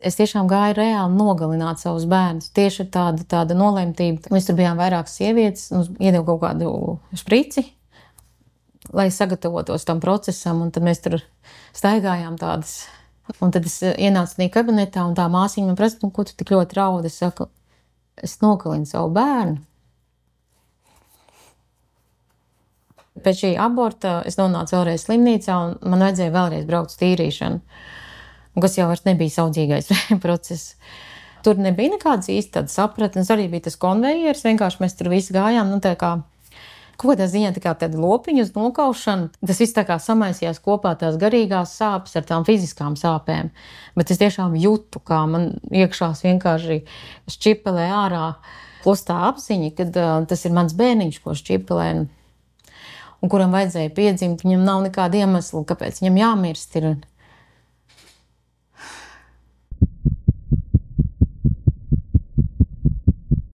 Es tiešām gāju reāli nogalināt savus bērnus. Tieši tāda nolemtība. Mēs tur bijām vairākas sievietes, mums iedeva kaut kādu šprici, lai sagatavotos tam procesam, un tad mēs tur staigājām tādas. Un tad es ienācu tajā kabinetā, un tā māsiņa man prasa, ko tu tik ļoti raudi? Es saku, es nogalinu savu bērnu. Pēc šī aborta es nonācu vēlreiz slimnīcā, un man vajadzēja vēlreiz braukt uz tīrīšanu, kas jau vairs nebija saudzīgais process. Tur nebija nekādas īsti tādas sapratnes, arī bija tas konvejers, vienkārši mēs tur visi gājām, tā kā kaut kādā ziņā tā kā tāda lopiņa uz nokaušanu. Tas viss tā kā samaisījās kopā tās garīgās sāpes ar tām fiziskām sāpēm. Bet es tiešām jūtu, kā man iekšās vienkārši šķipelē ārā. Plus tā apziņa, kad tas ir mans bērniņš, ko šķipelē, un kuram vajadzēja piedzimt, viņam nav nekāda iemesla, kāpēc viņam jāmirst ir.